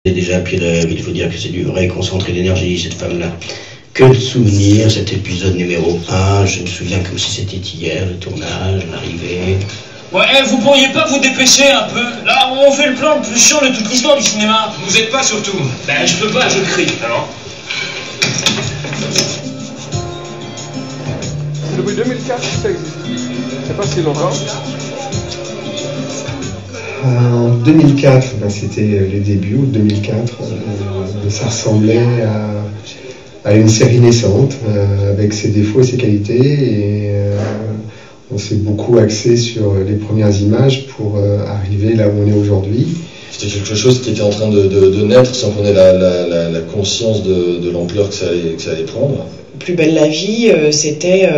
Déjà, puis il faut dire que c'est du vrai concentré d'énergie, cette femme-là. Que de souvenirs, cet épisode numéro 1, je me souviens comme si c'était hier, le tournage, l'arrivée. Ouais, vous pourriez pas vous dépêcher un peu? Là, on fait le plan le plus chiant de toute l'histoire du cinéma. Vous êtes pas surtout. Ben, je peux pas, je crie. Alors Depuis 2004, ça existe. C'est pas si longtemps. En 2004, c'était les débuts, 2004, ça ressemblait à une série naissante, avec ses défauts et ses qualités, et on s'est beaucoup axé sur les premières images pour arriver là où on est aujourd'hui. C'était quelque chose qui était en train de naître sans qu'on ait la conscience de l'ampleur que ça allait prendre. Plus belle la vie, c'était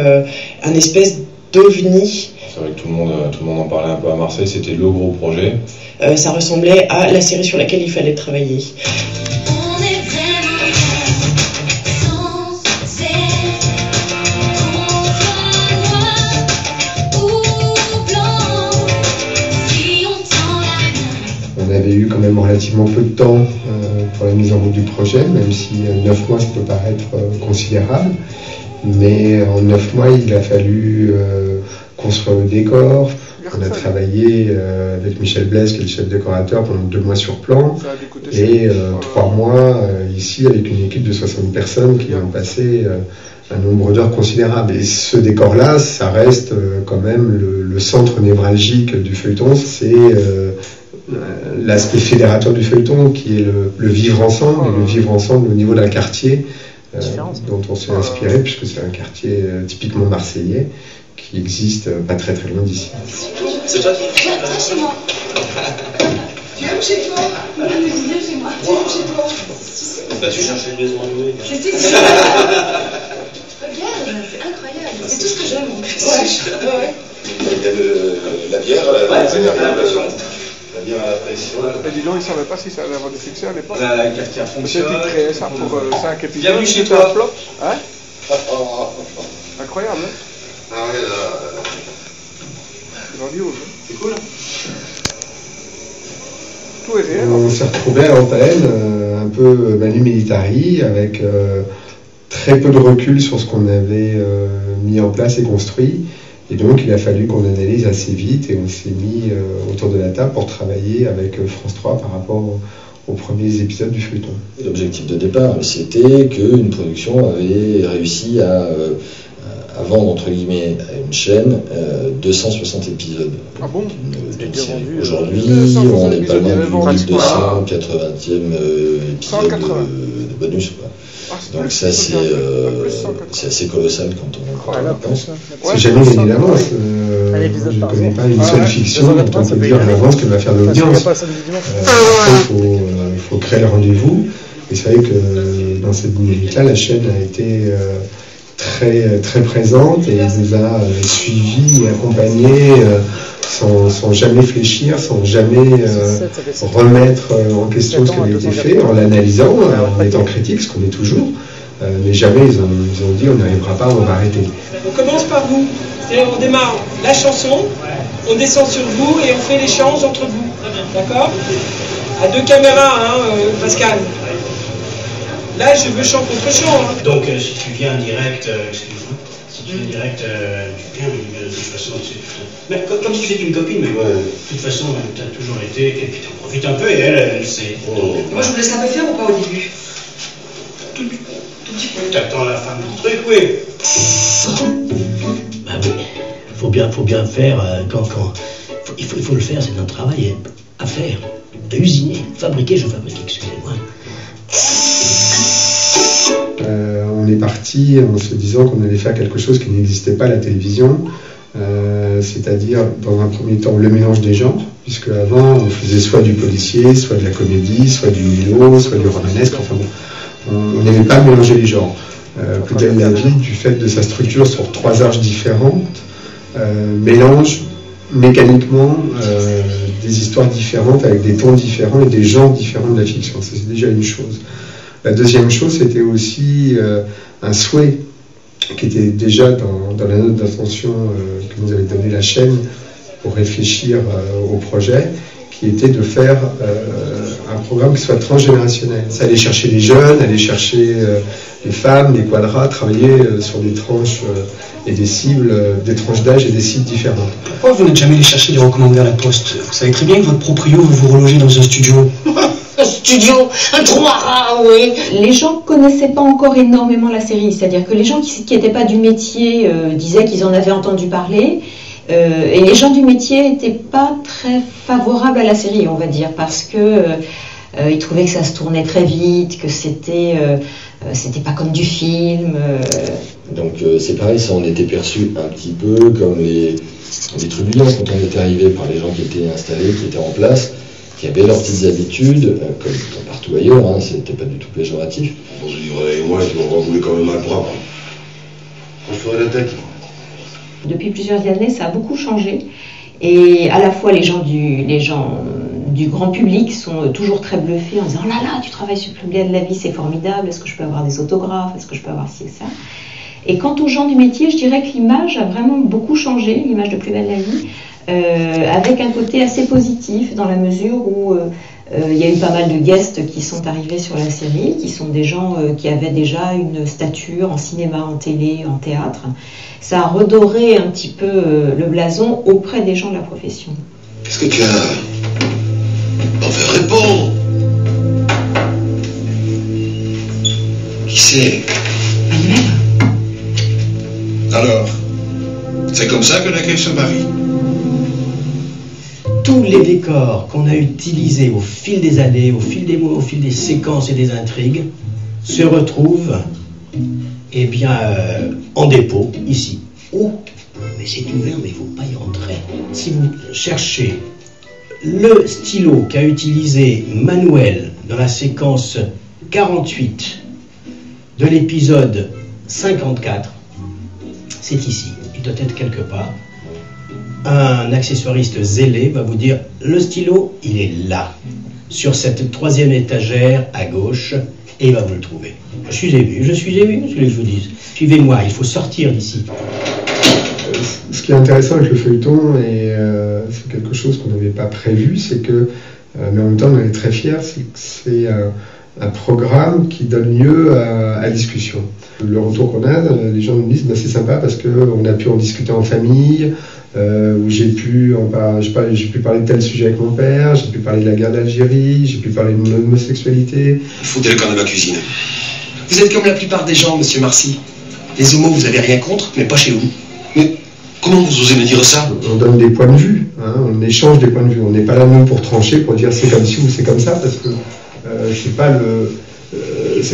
un espèce d'ovni. C'est vrai que tout le monde en parlait un peu à Marseille, c'était le gros projet. Ça ressemblait à la série sur laquelle il fallait travailler. On avait eu quand même relativement peu de temps pour la mise en route du projet, même si 9 mois ça peut paraître considérable. Mais en 9 mois, il a fallu construire le décor. On a travaillé avec Michel Blaise, qui est le chef décorateur, pendant 2 mois sur plan. Et 3 mois ici, avec une équipe de 60 personnes qui ont passé un nombre d'heures considérable. Et ce décor-là, ça reste quand même le centre névralgique du feuilleton. C'est l'aspect fédérateur du feuilleton, qui est le vivre ensemble, et le vivre ensemble au niveau d'un quartier dont on s'est inspiré, puisque c'est un quartier typiquement marseillais, qui existe pas très très loin d'ici. C'est toi? Viens chez moi. Tu aimes chez toi? Viens chez moi. Tu aimes chez toi? Bah, tu cherches une maison à louer. C'était ça. Regarde, c'est incroyable. C'est tout ce que j'aime en plus. Ouais. Il y a la bière, la rénovation. La bière à la pression. Et dis donc, ils ne savaient pas si ça allait avoir du succès à l'époque. La cafetière fonctionne. Peut-être qu'ils créaient ça pour 5 épisodes. Bienvenue chez toi. Hein? Incroyable, hein? Ah ouais, là. Grandiose. C'est cool. Tout est réel. On s'est retrouvé à l'antenne, un peu manu militari, avec très peu de recul sur ce qu'on avait mis en place et construit. Et donc il a fallu qu'on analyse assez vite, et on s'est mis autour de la table pour travailler avec France 3 par rapport aux premiers épisodes du feuilleton. L'objectif de départ, c'était qu'une production avait réussi à vendre, entre guillemets, à une chaîne 260 épisodes. Ah bon? Aujourd'hui, on est pas loin du 280e épisode de bonus, quoi. Donc ça, c'est assez colossal quand on pense. C'est jamais gagné d'avance. Je ne connais pas une seule fiction dont on peut dire à l'avance qu'elle va faire de l'audience. Il faut créer le rendez-vous. Et c'est vrai que dans cette dynamique-là, la chaîne a été très présente et nous a suivis et accompagnés sans jamais fléchir, sans jamais remettre en question ce qui avait été fait, en l'analysant, en étant critique, ce qu'on est toujours. Mais jamais ils ont dit on n'arrivera pas, on va arrêter. On commence par vous, c'est-à-dire on démarre la chanson, on descend sur vous et on fait l'échange entre vous, d'accord? À 2 caméras, hein, Pascal. Là, je veux chant contre chant. Hein. Donc, si tu viens en direct, excuse-moi, si tu viens en direct, tu viens, de toute façon, mais comme si tu étais une copine, mais ouais, de toute façon, tu as toujours été, et puis tu en profites un peu, et elle sait. Moi, je vous laisse un peu faire ou pas au début? Tout petit peu. T'attends la fin du truc, oui. Bah oui, faut bien faire, il faut le faire, c'est un travail à faire, à usiner, fabriquer, excusez-moi. On est parti en se disant qu'on allait faire quelque chose qui n'existait pas à la télévision, c'est-à-dire dans un premier temps le mélange des genres, puisque avant on faisait soit du policier, soit de la comédie, soit du milo, soit du romanesque, enfin bon, on n'aimait pas mélanger les genres. Plus belle la vie, du fait de sa structure sur 3 arches différentes, mélange mécaniquement des histoires différentes avec des tons différents et des genres différents de la fiction. Ça, c'est déjà une chose. La deuxième chose, c'était aussi un souhait qui était déjà dans la note d'intention que nous avait donnée la chaîne pour réfléchir au projet, qui était de faire un programme qui soit transgénérationnel. Ça allait chercher les jeunes, aller chercher les femmes, les quadras, travailler sur des tranches et des cibles, des tranches d'âge et des cibles différentes. Pourquoi vous n'êtes jamais allé chercher des recommandés à la poste? Vous savez très bien que votre proprio veut vous reloger dans un studio. Un studio, un trou à rats, oui. Les gens ne connaissaient pas encore énormément la série, c'est-à-dire que les gens qui n'étaient pas du métier disaient qu'ils en avaient entendu parler, et les gens du métier n'étaient pas très favorables à la série, on va dire, parce que ils trouvaient que ça se tournait très vite, que c'était pas comme du film. Donc c'est pareil, ça on était perçu un petit peu comme les trublions quand on était arrivé par les gens qui étaient installés, qui étaient en place, qui avaient leurs petites habitudes, comme partout ailleurs, hein, c'était pas du tout péjoratif. Bon, je dirais, et moi, on voulait quand même mal prendre. On ferait la tête. Depuis plusieurs années, ça a beaucoup changé. Et à la fois, les gens du grand public sont toujours très bluffés en disant « Oh là là, tu travailles sur le bien de la vie, c'est formidable, est-ce que je peux avoir des autographes, est-ce que je peux avoir ci et ça ?» Et quant aux gens du métier, je dirais que l'image a vraiment beaucoup changé, l'image de Plus belle la vie, avec un côté assez positif dans la mesure où il y a eu pas mal de guests qui sont arrivés sur la série, qui sont des gens qui avaient déjà une stature en cinéma, en télé, en théâtre. Ça a redoré un petit peu le blason auprès des gens de la profession. Qu'est-ce que tu as envie de répondre? Qui c'est? Manuel. Alors, c'est comme ça qu'on accueille son mari? Tous les décors qu'on a utilisés au fil des années, au fil des mois, au fil des séquences et des intrigues, se retrouvent eh bien, en dépôt, ici. Oh, mais c'est ouvert, mais il ne faut pas y rentrer. Si vous cherchez le stylo qu'a utilisé Manuel dans la séquence 48 de l'épisode 54, c'est ici. Il doit être quelque part. Un accessoiriste zélé va vous dire le stylo, il est là, sur cette troisième étagère à gauche, et il va vous le trouver. Je suis ému, ce que je vous dis. Suivez-moi, il faut sortir d'ici. Ce qui est intéressant avec le feuilleton, et c'est quelque chose qu'on n'avait pas prévu, c'est que, mais en même temps on est très fiers, c'est que c'est un programme qui donne lieu à discussion. Le retour qu'on a, les gens nous disent c'est sympa parce qu'on a pu en discuter en famille, où j'ai pu parler de tel sujet avec mon père, j'ai pu parler de la guerre d'Algérie, j'ai pu parler de mon homosexualité. Foutez le camp de ma cuisine. Vous êtes comme la plupart des gens, monsieur Marcy. Les homos, vous avez rien contre, mais pas chez vous. Mais comment vous osez me dire ça? On donne des points de vue, hein, on échange des points de vue. On n'est pas là nous pour trancher, pour dire c'est comme ci ou c'est comme ça, parce que c'est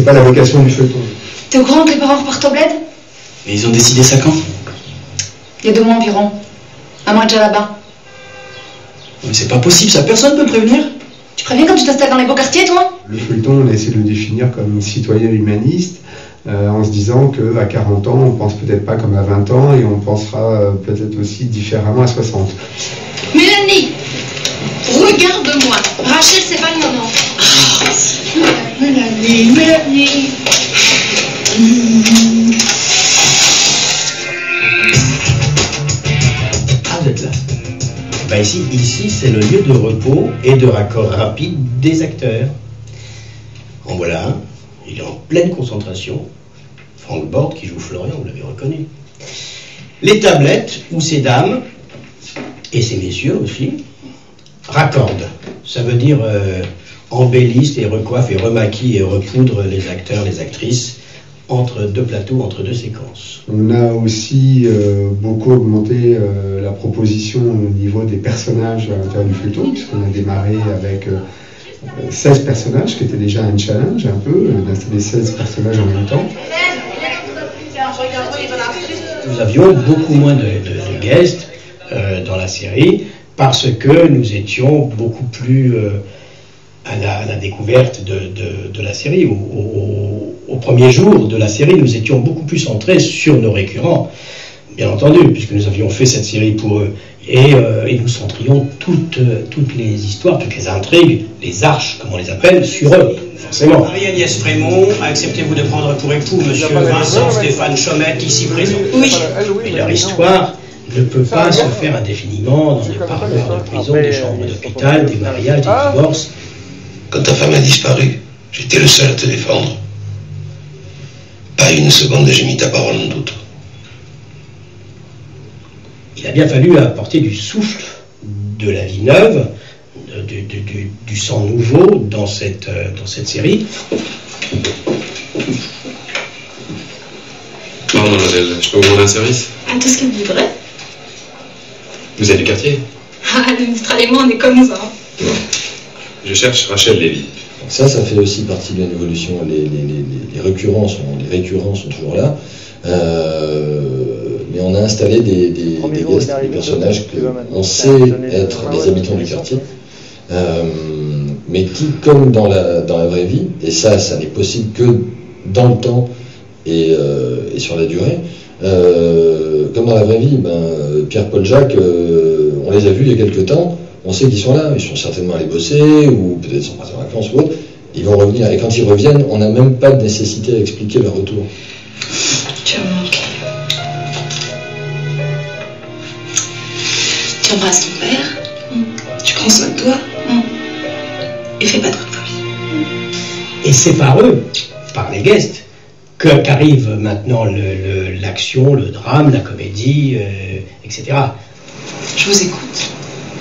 pas la vocation du feuilleton. T'es au courant que les parents repartent au bled? Mais ils ont décidé ça quand? Il y a 2 mois environ. Maman est déjà là-bas. Mais c'est pas possible, ça, personne ne peut prévenir. Tu préviens quand tu t'installes dans les beaux quartiers, toi? Le feuilleton, on essaie de le définir comme citoyen humaniste, en se disant qu'à 40 ans, on pense peut-être pas comme à 20 ans, et on pensera peut-être aussi différemment à 60. Mélanie, regarde-moi. Rachel, c'est pas le moment. Mélanie. Ah, vous êtes là. Ben ici c'est le lieu de repos et de raccord rapide des acteurs. En voilà un, il est en pleine concentration. Franck Borde qui joue Florian, vous l'avez reconnu. Les tablettes où ces dames, et ces messieurs aussi, raccordent. Ça veut dire embellissent et recoiffent et remaquillent et repoudrent les acteurs, les actrices, entre 2 plateaux, entre 2 séquences. On a aussi beaucoup augmenté la proposition au niveau des personnages à l'intérieur du feuilleton, puisqu'on a démarré avec 16 personnages, qui était déjà un challenge un peu, d'installer 16 personnages en même temps. Nous avions beaucoup moins de guests dans la série, parce que nous étions beaucoup plus à la découverte de la série. Au premier jour de la série, nous étions beaucoup plus centrés sur nos récurrents, bien entendu, puisque nous avions fait cette série pour eux. Et nous centrions toutes les histoires, toutes les intrigues, les arches, comme on les appelle, sur eux, forcément. Marie-Agnès Frémont, acceptez-vous de prendre pour époux monsieur Vincent Stéphane Chomette, ici présent? Oui. Et leur histoire ne peut pas se faire indéfiniment dans des parloirs de prison, des chambres d'hôpital, des mariages, des divorces. Quand ta femme a disparu, j'étais le seul à te défendre. Pas une seconde j'ai mis ta parole en doute. Il a bien fallu apporter du souffle, de la vie neuve, du sang nouveau dans cette série. Bon, mademoiselle, je peux vous demander un service? Ah, tout ce que vous voudrez. Vous êtes du quartier? Ah, le Mistral et moi, on est comme ça. Non. Je cherche Rachel Lévy. Ça fait aussi partie de l'évolution. Les récurrents sont toujours là. Mais on a installé des guests, des personnages qu'on sait être des habitants du quartier, mais qui, comme dans la vraie vie, et ça n'est possible que dans le temps et sur la durée, comme dans la vraie vie, Pierre-Paul Jacques, on les a vus il y a quelques temps, on sait qu'ils sont là, ils sont certainement allés bosser, ou peut-être sont partis en vacances ou autre, ils vont revenir, et quand ils reviennent, on n'a même pas de nécessité à expliquer leur retour. Tu me manques. Tu embrasses ton père, tu prends soin de toi, et fais pas trop de bruit. Et c'est par eux, par les guests, qu'arrive maintenant l'action, le drame, la comédie, etc. Je vous écoute.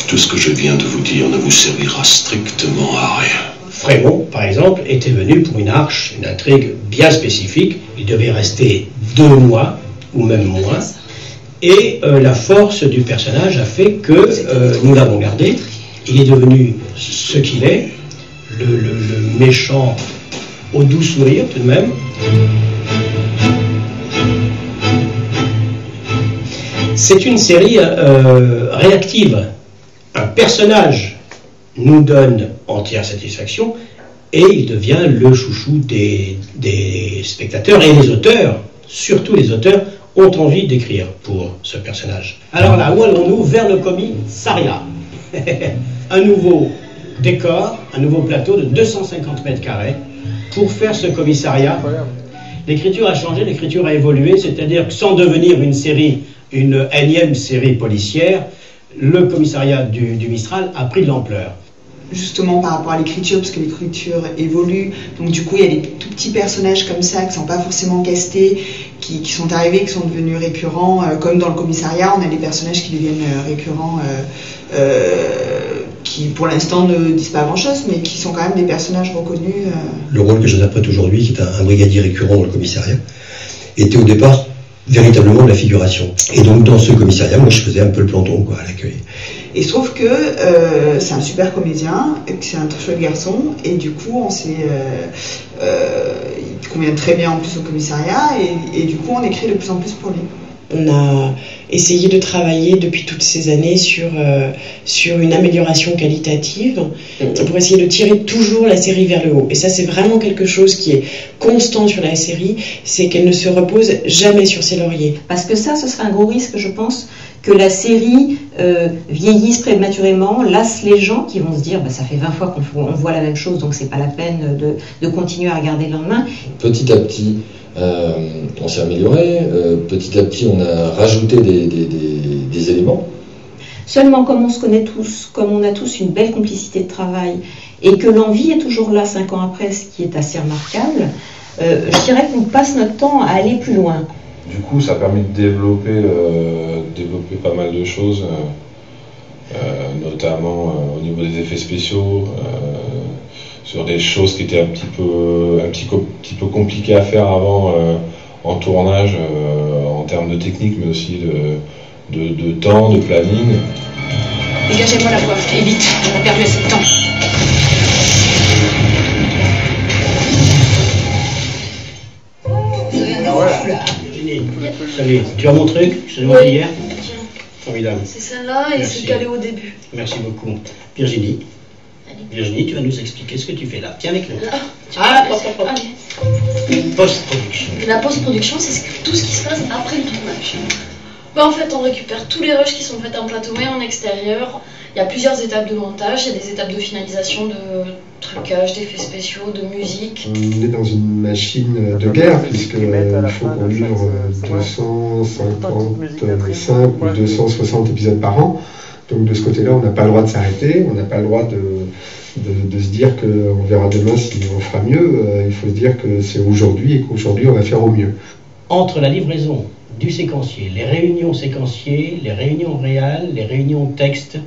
Tout ce que je viens de vous dire ne vous servira strictement à rien. Frémont, par exemple, était venu pour une intrigue bien spécifique. Il devait rester 2 mois, ou même moins. Et la force du personnage a fait que nous l'avons gardé. Il est devenu ce qu'il est, le méchant au doux sourire tout de même. C'est une série réactive. Un personnage nous donne entière satisfaction et il devient le chouchou des spectateurs et les auteurs, surtout les auteurs, ont envie d'écrire pour ce personnage. Alors là, où allons-nous? Vers le commissariat. Un nouveau décor, un nouveau plateau de 250 mètres carrés pour faire ce commissariat. L'écriture a changé, l'écriture a évolué, c'est-à-dire que sans devenir une énième série policière, le commissariat du Mistral a pris de l'ampleur. Justement par rapport à l'écriture, parce que l'écriture évolue, donc du coup il y a des tout petits personnages comme ça qui ne sont pas forcément castés, qui sont arrivés, qui sont devenus récurrents, comme dans le commissariat, on a des personnages qui deviennent récurrents, qui pour l'instant ne disent pas grand chose, mais qui sont quand même des personnages reconnus. Le rôle que j'interprète aujourd'hui, qui est un brigadier récurrent dans le commissariat, était au départ véritablement de la figuration. Et donc dans ce commissariat, moi je faisais un peu le planton à l'accueil. Et je trouve que c'est un super comédien, que c'est un très chouette garçon, et du coup il convient très bien en plus au commissariat, et du coup on écrit de plus en plus pour lui. On a essayé de travailler depuis toutes ces années sur une amélioration qualitative pour essayer de tirer toujours la série vers le haut. Et ça, c'est vraiment quelque chose qui est constant sur la série, c'est qu'elle ne se repose jamais sur ses lauriers. Parce que ça, ce serait un gros risque, je pense, que la série vieillisse prématurément, lasse les gens qui vont se dire ça fait 20 fois qu'on voit la même chose, donc c'est pas la peine de continuer à regarder le lendemain. Petit à petit, on s'est amélioré, petit à petit on a rajouté des éléments. Seulement comme on se connaît tous, comme on a tous une belle complicité de travail et que l'envie est toujours là 5 ans après, ce qui est assez remarquable, je dirais qu'on passe notre temps à aller plus loin. Du coup, ça a permis de développer pas mal de choses, notamment au niveau des effets spéciaux, sur des choses qui étaient un petit peu compliquées à faire avant en tournage, en termes de technique, mais aussi de temps, de planning. Dégagez-moi la voie, et vite, on a perdu assez de temps. Salut, tu as mon truc? Je te l'ai montré hier. Formidable. C'est celle-là et c'est calé au début. Merci beaucoup. Virginie. Virginie, tu vas nous expliquer ce que tu fais là. Tiens avec nous. Post-production. La post-production, c'est tout ce qui se passe après le tournage. En fait, on récupère tous les rushs qui sont faits en plateau et en extérieur. Il y a plusieurs étapes de montage, il y a des étapes de finalisation, de trucage, d'effets spéciaux, de musique. On est dans une machine de guerre, puisqu'il faut qu'on livre 255 ou 260 épisodes par an. Donc de ce côté-là, on n'a pas le droit de s'arrêter, on n'a pas le droit de se dire qu'on verra demain si on fera mieux. Il faut se dire que c'est aujourd'hui et qu'aujourd'hui on va faire au mieux. Entre la livraison du séquencier, les réunions séquenciers, les réunions réales, les réunions texte,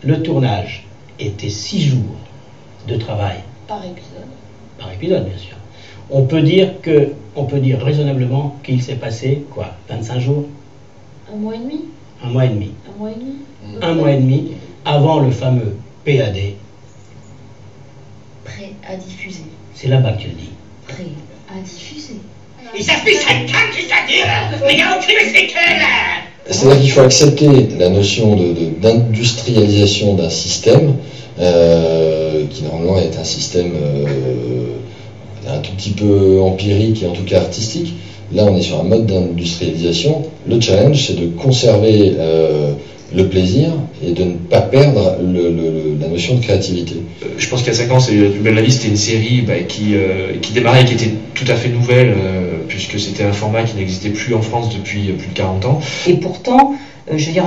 le tournage était 6 jours de travail. Par épisode. Par épisode, bien sûr. On peut dire raisonnablement qu'il s'est passé, quoi, 25 jours? 1 mois et demi. 1 mois et demi. 1 mois et demi. 1 mois et demi avant le fameux PAD. Prêt à diffuser. C'est là-bas que tu le dis. Prêt à diffuser. Il s'appuie sa canne, c'est-à-dire, mais il y a aucune C'est-à-dire qu'il faut accepter la notion d'industrialisation d'un système qui normalement est un système un tout petit peu empirique et en tout cas artistique. Là, on est sur un mode d'industrialisation. Le challenge, c'est de conserver le plaisir et de ne pas perdre la notion de créativité. Je pense qu'il y a 5 ans, La plus belle la vie, c'était une série qui démarrait et qui était tout à fait nouvelle, puisque c'était un format qui n'existait plus en France depuis plus de 40 ans. Et pourtant, je veux dire,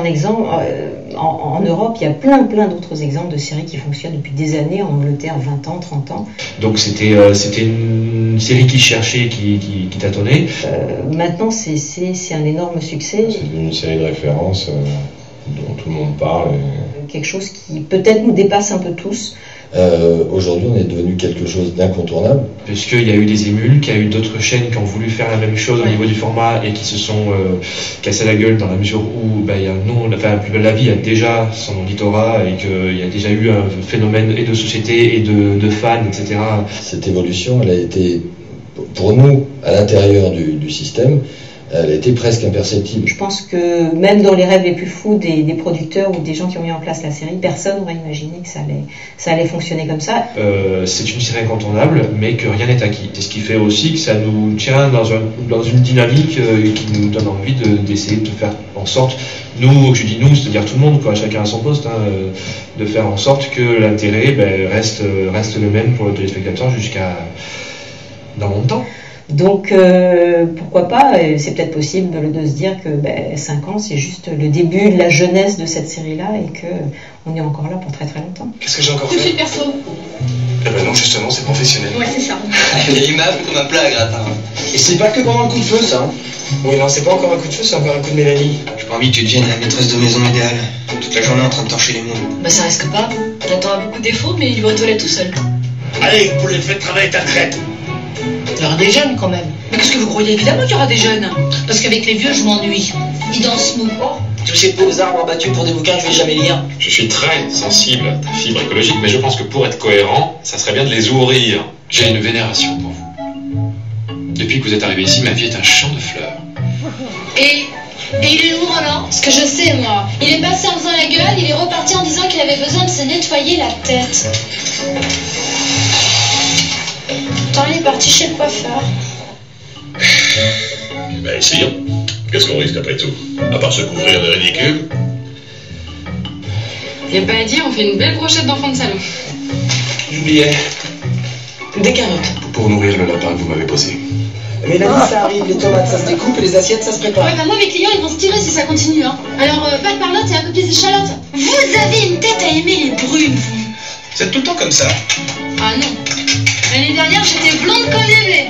en Europe, il y a plein d'autres exemples de séries qui fonctionnent depuis des années, en Angleterre, 20 ans, 30 ans. Donc c'était une série qui cherchait, qui tâtonnait. Maintenant, c'est un énorme succès. C'est une série de référence dont tout le monde parle. Quelque chose qui peut-être nous dépasse un peu tous. Aujourd'hui, on est devenu quelque chose d'incontournable. Puisqu'il y a eu des émules, qu'il y a eu d'autres chaînes qui ont voulu faire la même chose au niveau du format et qui se sont cassé la gueule dans la mesure où il y a La plus belle la vie a déjà son auditorat et qu'il y a déjà eu un phénomène et de société et de fans, etc. Cette évolution, elle a été, pour nous, à l'intérieur du système, elle a été presque imperceptible. Je pense que même dans les rêves les plus fous des producteurs ou des gens qui ont mis en place la série, personne n'aurait imaginé que ça allait fonctionner comme ça. C'est une série incontournable, mais que rien n'est acquis. C'est ce qui fait aussi que ça nous tient dans une dynamique qui nous donne envie d'essayer de faire en sorte, je dis nous, c'est-à-dire tout le monde, quoi, chacun à son poste, de faire en sorte que l'intérêt reste le même pour le téléspectateur jusqu'à dans longtemps. Donc pourquoi pas, c'est peut-être possible de se dire que 5 ans c'est juste le début de la jeunesse de cette série-là et qu'on est encore là pour très très longtemps. Qu'est-ce que j'ai encore Tout de fait? suite perso. Eh ben non, justement, c'est professionnel. Ouais, c'est ça. Il est aimable comme un plat à gratin. Et c'est pas que pendant le coup de feu, ça, hein? Oui, non, c'est pas encore un coup de feu, c'est encore un coup de Mélanie. J'ai pas envie que tu deviennes la maîtresse de maison idéale. Toute la journée en train de torcher les moules. Ça risque pas. Nathan a beaucoup de défauts, mais il va aux toilettes tout seul. Allez, pour les faites travailler ta traite. Il y aura des jeunes quand même. Mais qu'est-ce que vous croyez? Évidemment qu'il y aura des jeunes. Parce qu'avec les vieux, je m'ennuie. Ils dansent mou. Tous ces pauvres arbres abattus pour des bouquins que je vais jamais lire. Je suis très sensible à ta fibre écologique, mais je pense que pour être cohérent, ça serait bien de les ouvrir. J'ai une vénération pour vous. Depuis que vous êtes arrivé ici, ma vie est un champ de fleurs. Et il est lourd alors? Ce que je sais, moi. Il est passé en faisant la gueule, il est reparti en disant qu'il avait besoin de se nettoyer la tête. Attends, il est parti chez le coiffeur. Essayons. Qu'est-ce qu'on risque après tout? À part se couvrir de ridicule? Y'a pas à dire, on fait une belle brochette d'enfants de salon. J'oubliais. Des carottes. Pour nourrir le lapin que vous m'avez posé. Mais là, ça arrive, les tomates ça se découpe et les assiettes ça se prépare. Ouais, moi mes clients ils vont se tirer si ça continue, hein. Alors, pas de parlotte et un peu plus d'échalote. Vous avez une tête à aimer les brunes, vous. Vous êtes tout le temps comme ça? Ah non. L'année dernière, j'étais blonde comme les blés.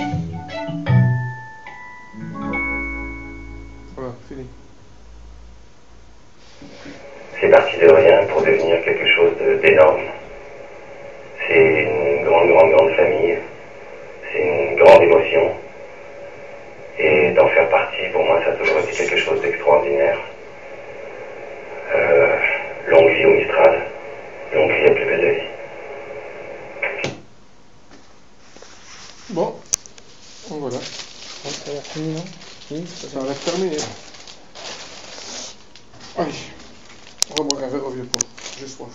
Voilà, fini. C'est parti de rien pour devenir quelque chose d'énorme. C'est une grande famille. C'est une grande émotion. Et d'en faire partie, pour moi, ça a toujours été quelque chose d'extraordinaire. Longue vie au Mistral. Longue vie à Plus belle la vie. Bon, donc voilà. Ça a l'air fini, non? Oui, ça a l'air terminé. Allez, on va boire un verre au vieux pot. J'ai soif.